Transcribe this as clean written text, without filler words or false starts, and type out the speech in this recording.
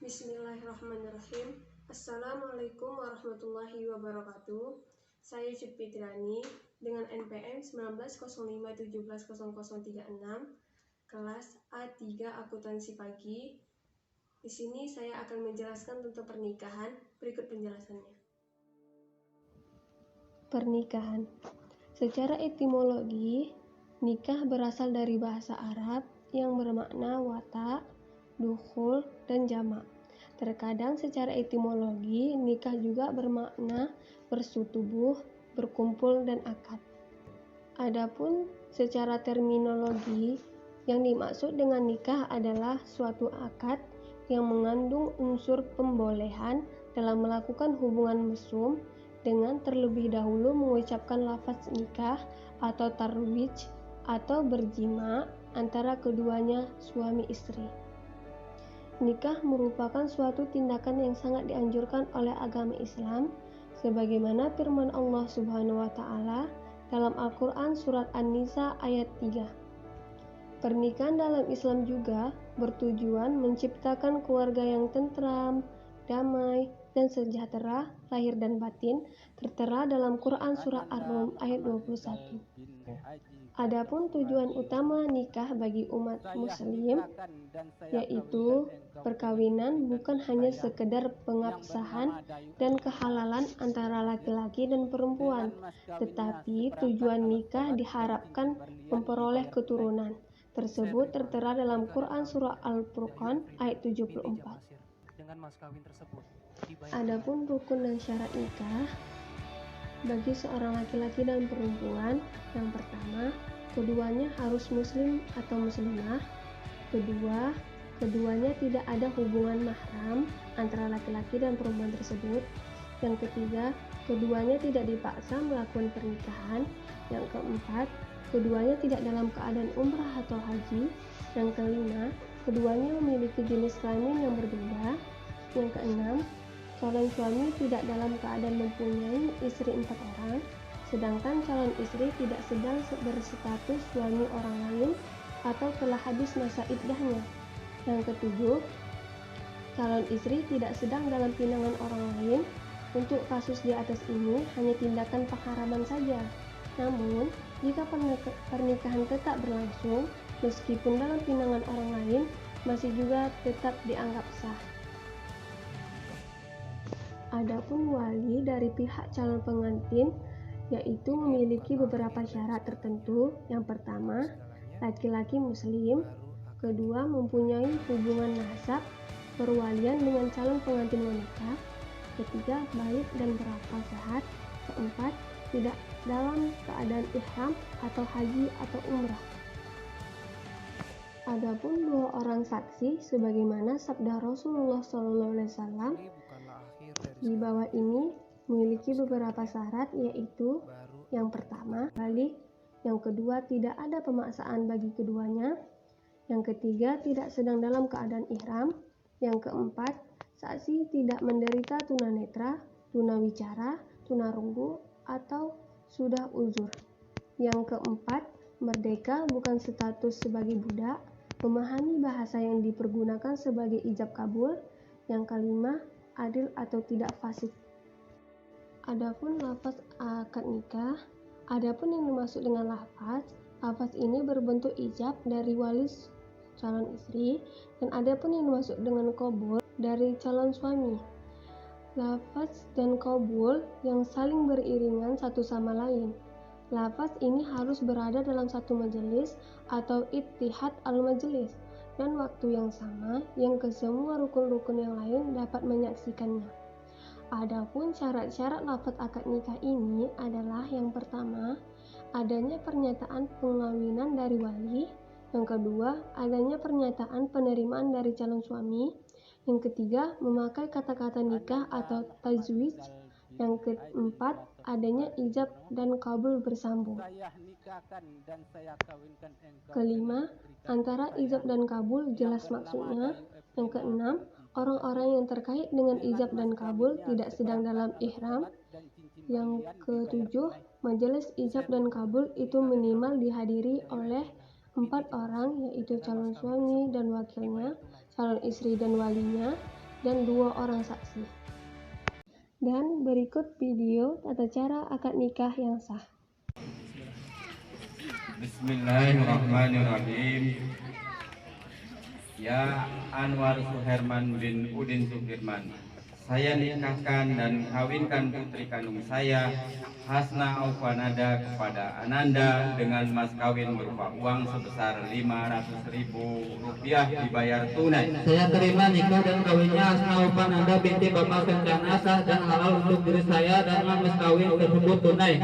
Bismillahirrahmanirrahim. Assalamualaikum warahmatullahi wabarakatuh. Saya Cut Fitriani dengan NPM 1905170036 kelas A3 Akuntansi Pagi. Di sini saya akan menjelaskan tentang pernikahan. Berikut penjelasannya. Pernikahan. Secara etimologi, nikah berasal dari bahasa Arab yang bermakna wata, dukhul, dan jamak. Terkadang secara etimologi, nikah juga bermakna bersetubuh, berkumpul, dan akad. Adapun secara terminologi, yang dimaksud dengan nikah adalah suatu akad yang mengandung unsur pembolehan dalam melakukan hubungan mesum dengan terlebih dahulu mengucapkan lafaz nikah atau tarwij atau berjima antara keduanya suami istri. Nikah merupakan suatu tindakan yang sangat dianjurkan oleh agama Islam, sebagaimana firman Allah Subhanahu wa Ta'ala dalam Al-Quran Surat An-Nisa ayat 3. Pernikahan dalam Islam juga bertujuan menciptakan keluarga yang tentram, damai, dan sejahtera lahir dan batin, tertera dalam Quran Surah Ar-Rum ayat 21. Adapun tujuan utama nikah bagi umat muslim yaitu perkawinan bukan hanya sekedar pengabsahan dan kehalalan antara laki-laki dan perempuan, tetapi tujuan nikah diharapkan memperoleh keturunan. Tersebut tertera dalam Quran Surah Al-Furqan ayat 74. Adapun rukun dan syarat nikah bagi seorang laki-laki dan perempuan, yang pertama, keduanya harus muslim atau muslimah. Kedua, keduanya tidak ada hubungan mahram antara laki-laki dan perempuan tersebut. Yang ketiga, keduanya tidak dipaksa melakukan pernikahan. Yang keempat, keduanya tidak dalam keadaan umrah atau haji. Yang kelima, keduanya memiliki jenis kelamin yang berbeda. Yang keenam, calon suami tidak dalam keadaan mempunyai istri 4 orang, sedangkan calon istri tidak sedang berstatus suami orang lain atau telah habis masa iddahnya. Yang ketujuh, calon istri tidak sedang dalam pinangan orang lain. Untuk kasus di atas ini hanya tindakan pengharaman saja. Namun, jika pernikahan tetap berlangsung, meskipun dalam pinangan orang lain, masih juga tetap dianggap sah. Adapun wali dari pihak calon pengantin yaitu memiliki beberapa syarat tertentu. Yang pertama, laki-laki muslim. Kedua, mempunyai hubungan nasab perwalian dengan calon pengantin wanita. Ketiga, balik dan berakal sehat. Keempat, tidak dalam keadaan ihram atau haji atau umrah. Adapun 2 orang saksi sebagaimana sabda Rasulullah SAW di bawah ini memiliki beberapa syarat, yaitu yang pertama, balik. Yang kedua, tidak ada pemaksaan bagi keduanya. Yang ketiga, tidak sedang dalam keadaan ihram. Yang keempat, saksi tidak menderita tunanetra, tunawicara, tunarunggu, atau sudah uzur. Yang keempat, merdeka bukan status sebagai budak, memahami bahasa yang dipergunakan sebagai ijab kabul. Yang kelima, adil atau tidak fasik. Adapun lafaz akad nikah, adapun yang dimaksud dengan lafaz ini berbentuk ijab dari wali calon istri, dan adapun yang dimaksud dengan qabul dari calon suami. Lafaz dan qabul yang saling beriringan satu sama lain. Lafaz ini harus berada dalam satu majelis atau ittihad al-majelis dan waktu yang sama yang kesemua rukun-rukun yang lain dapat menyaksikannya. Adapun syarat-syarat lafaz akad nikah ini adalah yang pertama, adanya pernyataan pengawinan dari wali. Yang kedua, adanya pernyataan penerimaan dari calon suami. Yang ketiga, memakai kata-kata nikah atau tajwid. Yang keempat, adanya ijab dan kabul bersambung. Kelima, antara ijab dan kabul jelas maksudnya. Yang keenam, orang-orang yang terkait dengan ijab dan kabul tidak sedang dalam ihram. Yang ketujuh, majelis ijab dan kabul itu minimal dihadiri oleh 4 orang, yaitu calon suami dan wakilnya, calon istri dan walinya. dan 2 orang saksi. Dan berikut video tata cara akad nikah yang sah. Bismillahirrahmanirrahim. Ya Anwar Suherman bin Udin Sudirman, saya nikahkan dan kawinkan putri kandung saya Hasna Aufanada kepada Ananda dengan mas kawin berupa uang sebesar Rp500.000 dibayar tunai. Saya terima nikah dan kawinnya Hasna Aufanada binti Bapak Kencana sah dan halal untuk diri saya dan mas kawin tersebut tunai.